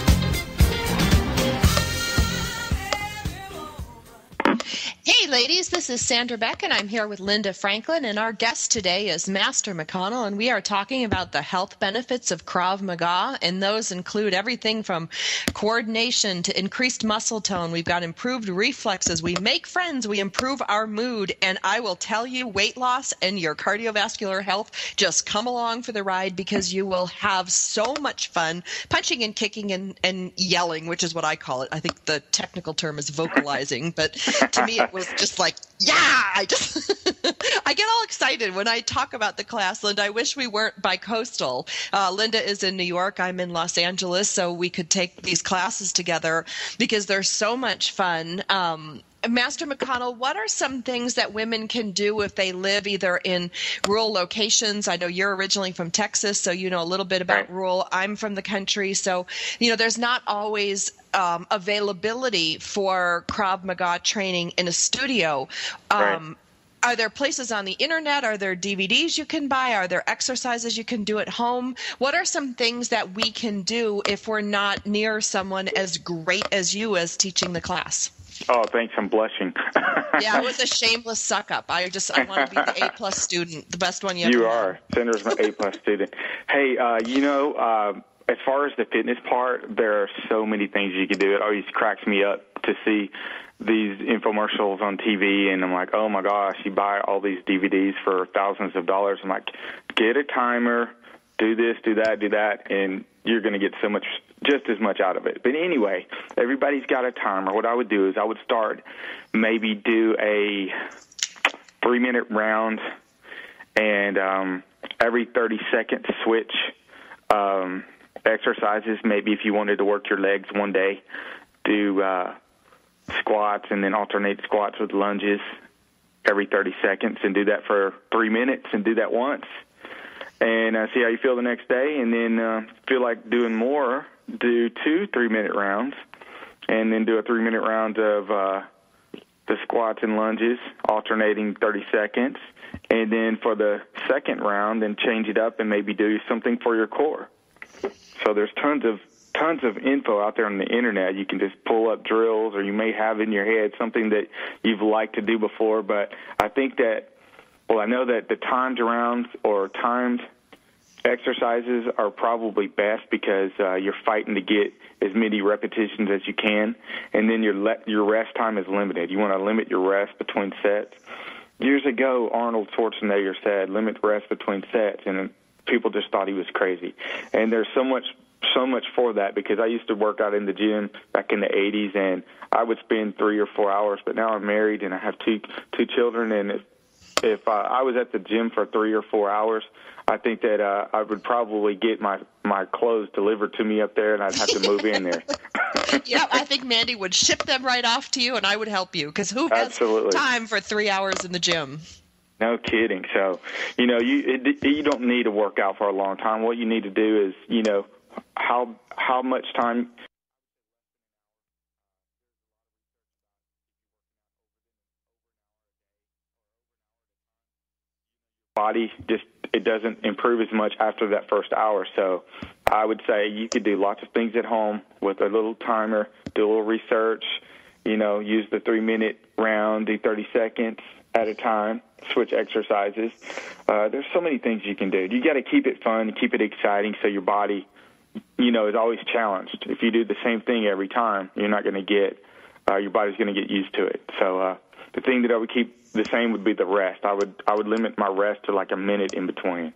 Hey ladies, this is Sandra Beck and I'm here with Linda Franklin, and our guest today is Master McConnell, and we are talking about the health benefits of Krav Maga, and those include everything from coordination to increased muscle tone. We've got improved reflexes, we make friends, we improve our mood, and I will tell you, weight loss and your cardiovascular health, just come along for the ride because you will have so much fun punching and kicking and yelling, which is what I call it. I think the technical term is vocalizing, but to me it was just like, yeah, I get all excited when I talk about the class. Linda, I wish we weren't bi-coastal. Linda is in New York, I'm in Los Angeles, so we could take these classes together because they're so much fun. Master McConnell, what are some things that women can do if they live either in rural locations? I know you're originally from Texas, so you know a little bit about rural. I'm from the country, so there's not always availability for Krav Maga training in a studio. Are there places on the internet? Are there DVDs you can buy? Are there exercises you can do at home? What are some things that we can do if we're not near someone as great as you as teaching the class? Oh, thanks. I'm blushing. Yeah, it was a shameless suck up. I want to be the A+ student, the best one you ever You had. are. Sandra's my A+ student. Hey, as far as the fitness part, there are so many things you can do. It always cracks me up to see these infomercials on TV, and I'm like, oh my gosh, you buy all these DVDs for thousands of dollars. I'm like, get a timer, do this, do that, and you're going to get so much, just as much out of it. But anyway, everybody's got a timer. What I would do is I would start, maybe do a 3-minute round, and every 30 seconds switch exercises. Maybe if you wanted to work your legs one day, do squats and then alternate squats with lunges every 30 seconds, and do that for 3 minutes, and do that once, and see how you feel the next day. And then feel like doing more, do 2 3-minute rounds, and then do a 3-minute round of the squats and lunges, alternating 30 seconds. And then for the second round, then change it up and maybe do something for your core. So there's tons of info out there on the internet. You can just pull up drills, or you may have in your head something that you've liked to do before. But I think that, I know that the timed rounds or timed exercises are probably best because you're fighting to get as many repetitions as you can, and then your rest time is limited. You want to limit your rest between sets. Years ago, Arnold Schwarzenegger said, limit rest between sets, and people just thought he was crazy. And there's so much for that, because I used to work out in the gym back in the 80s, and I would spend 3 or 4 hours, but now I'm married and I have two children, and if I was at the gym for 3 or 4 hours, I think that I would probably get my clothes delivered to me up there, and I'd have to move in there. Yeah, I think Mandy would ship them right off to you, and I would help you, because who has time for 3 hours in the gym? No kidding. So, you don't need to work out for a long time. What you need to do is, how much time body just, it doesn't improve as much after that first hour. So I would say you could do lots of things at home with a little timer, do a little research, use the 3-minute round, do 30 seconds at a time, switch exercises. There's so many things you can do. You got to keep it fun, keep it exciting so your body, is always challenged. If you do the same thing every time, you're not going to get, your body's going to get used to it. So the thing that I would keep the same would be the rest. I would limit my rest to like a minute in between.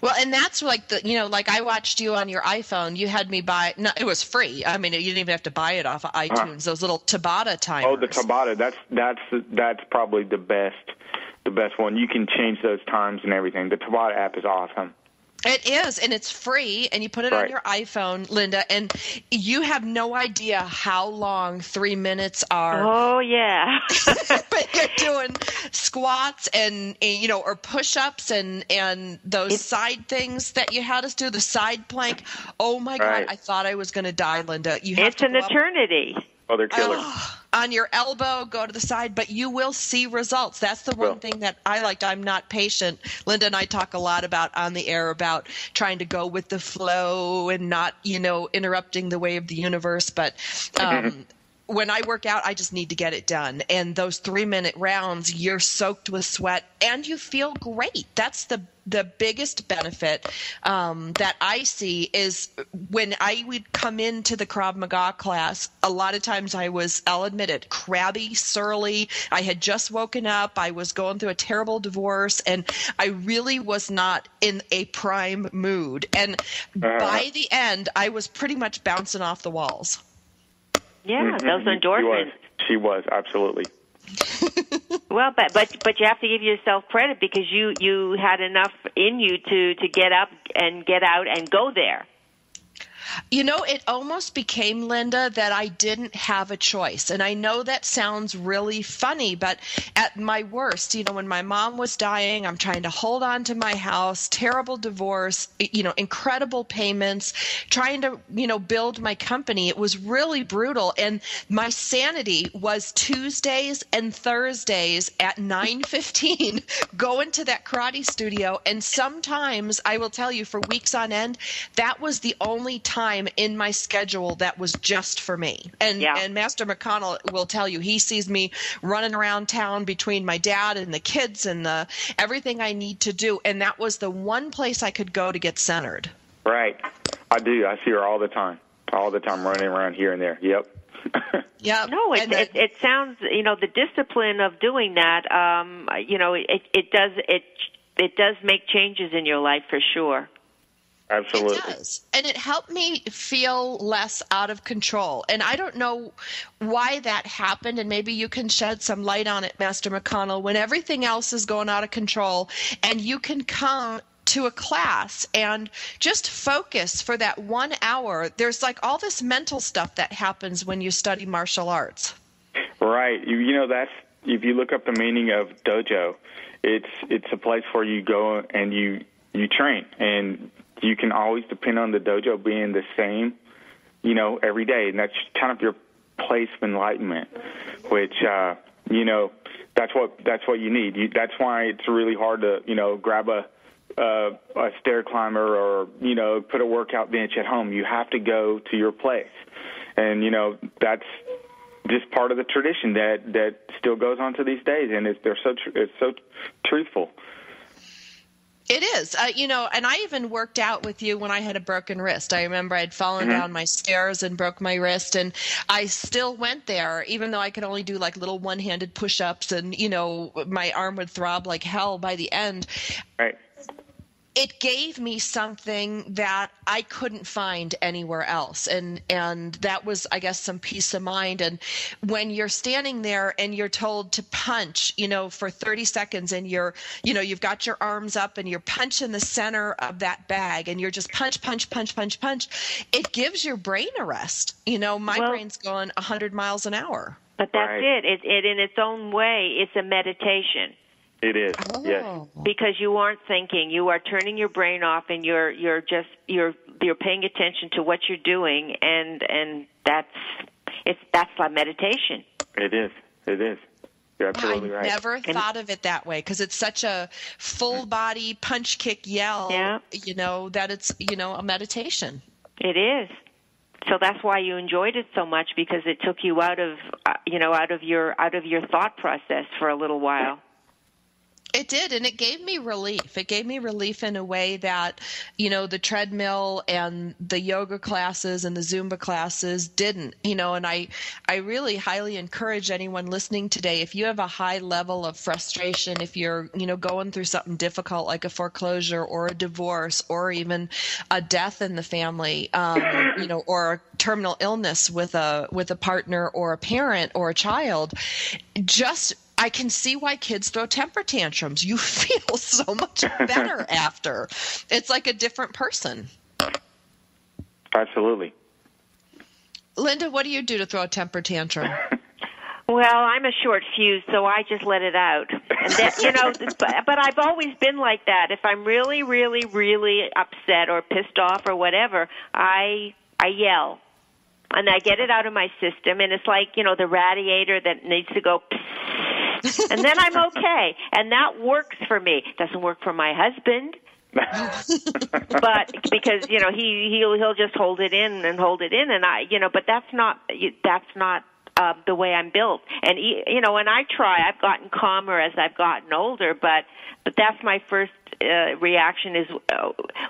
Well, and that's like like I watched you on your iPhone. You had me buy. No, it was free. I mean, you didn't even have to buy it off of iTunes. Those little Tabata timers. Oh, the Tabata. That's probably the best one. You can change those times and everything. The Tabata app is awesome. It is, and it's free, and you put it on your iPhone, Linda, and you have no idea how long 3 minutes are. Oh, yeah. But you're doing squats and or push-ups and those side things that you had us do, the side plank. Oh, my God, I thought I was going to die, Linda. It's an eternity. Oh, they're killer. On your elbow, go to the side, but you will see results. That's the one thing that I liked. I'm not patient. Linda and I talk a lot about on the air about trying to go with the flow and not, interrupting the way of the universe. But when I work out, I just need to get it done. And those 3-minute rounds, you're soaked with sweat and you feel great. That's the biggest benefit that I see is when I would come into the Krav Maga class, a lot of times I'll admit it, crabby, surly. I had just woken up. I was going through a terrible divorce, and I really was not in a prime mood. And by the end, I was pretty much bouncing off the walls. Yeah, those endorphins. She was, absolutely. Well, but you have to give yourself credit because you had enough in you to get up and get out and go there. It almost became, Linda, that I didn't have a choice. And I know that sounds really funny, but at my worst, when my mom was dying, I'm trying to hold on to my house, terrible divorce, incredible payments, trying to, build my company. It was really brutal. And my sanity was Tuesdays and Thursdays at 9:15 going to that karate studio. And sometimes, I will tell you, for weeks on end, that was the only time in my schedule that was just for me. And Master McConnell will tell you, he sees me running around town between my dad and the kids and everything I need to do. And that was the one place I could go to get centered. Right. I do. I see her all the time running around here and there. Yep. Yeah. No, it sounds, the discipline of doing that, it does make changes in your life for sure. Absolutely. It does. And it helped me feel less out of control. And I don't know why that happened, and maybe you can shed some light on it, Master McConnell, when everything else is going out of control and you can come to a class and just focus for that 1 hour. There's like all this mental stuff that happens when you study martial arts. Right. That's, if you look up the meaning of dojo, it's a place where you go and you train, and you can always depend on the dojo being the same, every day. And that's kind of your place of enlightenment, which, that's what you need. That's why it's really hard to, grab a stair climber or, put a workout bench at home. You have to go to your place. And, that's just part of the tradition that still goes on to these days. And it's so truthful. It is, and I even worked out with you when I had a broken wrist. I remember I'd fallen down my stairs and broke my wrist, and I still went there, even though I could only do like little one-handed push-ups, and, my arm would throb like hell by the end. Right. It gave me something that I couldn't find anywhere else. And that was, I guess, some peace of mind. And when you're standing there and you're told to punch, for 30 seconds and you've got your arms up and you're punching the center of that bag and you're just punch, punch, punch, punch, punch, it gives your brain a rest. My brain's going 100 miles an hour. But that's it. It in its own way, it's a meditation. It is, yes. Because you aren't thinking, you are turning your brain off, and you're paying attention to what you're doing, and that's like meditation. It is. You're absolutely right. I never thought of it that way because it's such a full body punch kick yell, that it's, a meditation. It is. So that's why you enjoyed it so much, because it took you out of your thought process for a little while. It did, and it gave me relief. It gave me relief in a way that, the treadmill and the yoga classes and the Zumba classes didn't, and I really highly encourage anyone listening today, if you have a high level of frustration, if you're, going through something difficult like a foreclosure or a divorce or even a death in the family, or a terminal illness with a partner or a parent or a child, I can see why kids throw temper tantrums. You feel so much better after. It's like a different person. Absolutely. Linda, what do you do to throw a temper tantrum? Well, I'm a short fuse, so I just let it out. And but I've always been like that. If I'm really, really, really upset or pissed off or whatever, I yell. And I get it out of my system, and it's like, the radiator that needs to go psst. And then I'm okay, and that works for me. Doesn't work for my husband, but because he'll just hold it in, and I but that's not the way I'm built. And and I've gotten calmer as I've gotten older, but that's my first reaction is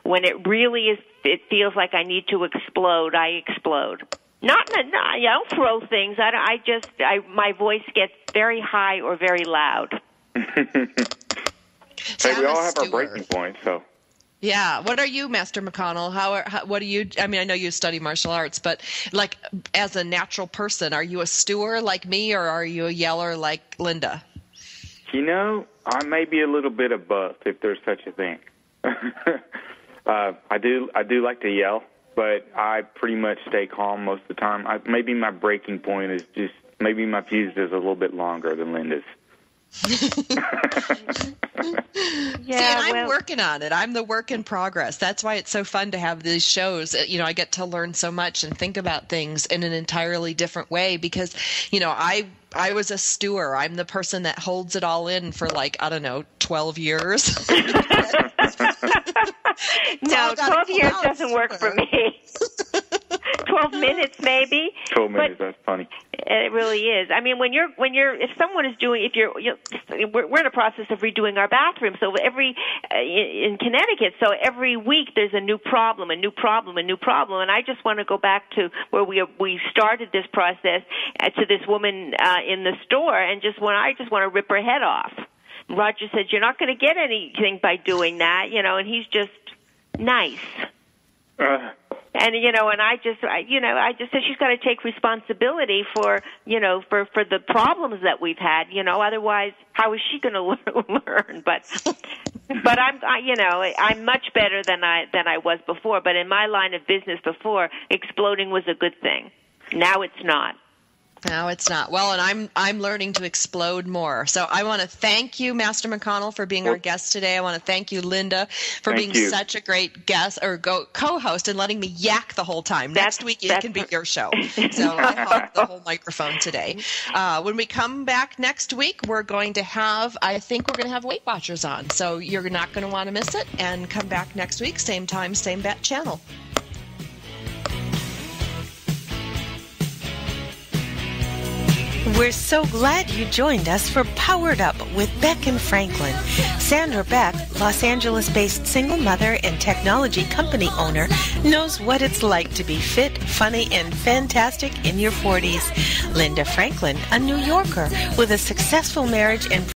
when it really is. It feels like I need to explode. I explode. I don't throw things. My voice gets very high or very loud. Hey, we all have our breaking points, so. Yeah. What are you, Master McConnell? What do you? I mean, I know you study martial arts, but like as a natural person, are you a stewer like me, or are you a yeller like Linda? I may be a little bit of both, if there's such a thing. I do like to yell. But I pretty much stay calm most of the time. Maybe my breaking point is maybe my fuse is a little bit longer than Linda's. I'm working on it. I'm the work in progress. That's why it's so fun to have these shows. I get to learn so much and think about things in an entirely different way because, I was a stewer. I'm the person that holds it all in for 12 years. No, 12 years doesn't work for me. 12 minutes maybe. 12 minutes, that's funny. It really is. I mean, if someone is doing, we're in a process of redoing our bathroom. So in Connecticut, so every week there's a new problem. And I just want to go back to where we started this process to this woman in the store, and I just want to rip her head off. Roger said, "You're not going to get anything by doing that," and he's just nice. And I just said she's got to take responsibility for the problems that we've had. Otherwise, how is she going to learn? But I'm much better than I was before. But in my line of business before, exploding was a good thing. Now it's not. No, it's not. Well, and I'm learning to explode more. So I want to thank you, Master McConnell, for being our guest today. I want to thank you, Linda, for being such a great guest or co-host and letting me yak the whole time. Next week, it can be your show. So I hogged the whole microphone today. When we come back next week, we're going to have Weight Watchers on. So you're not going to want to miss it. And come back next week, same time, same bat channel. We're so glad you joined us for Powered Up with Beck and Franklin. Sandra Beck, Los Angeles-based single mother and technology company owner, knows what it's like to be fit, funny, and fantastic in your 40s. Linda Franklin, a New Yorker with a successful marriage and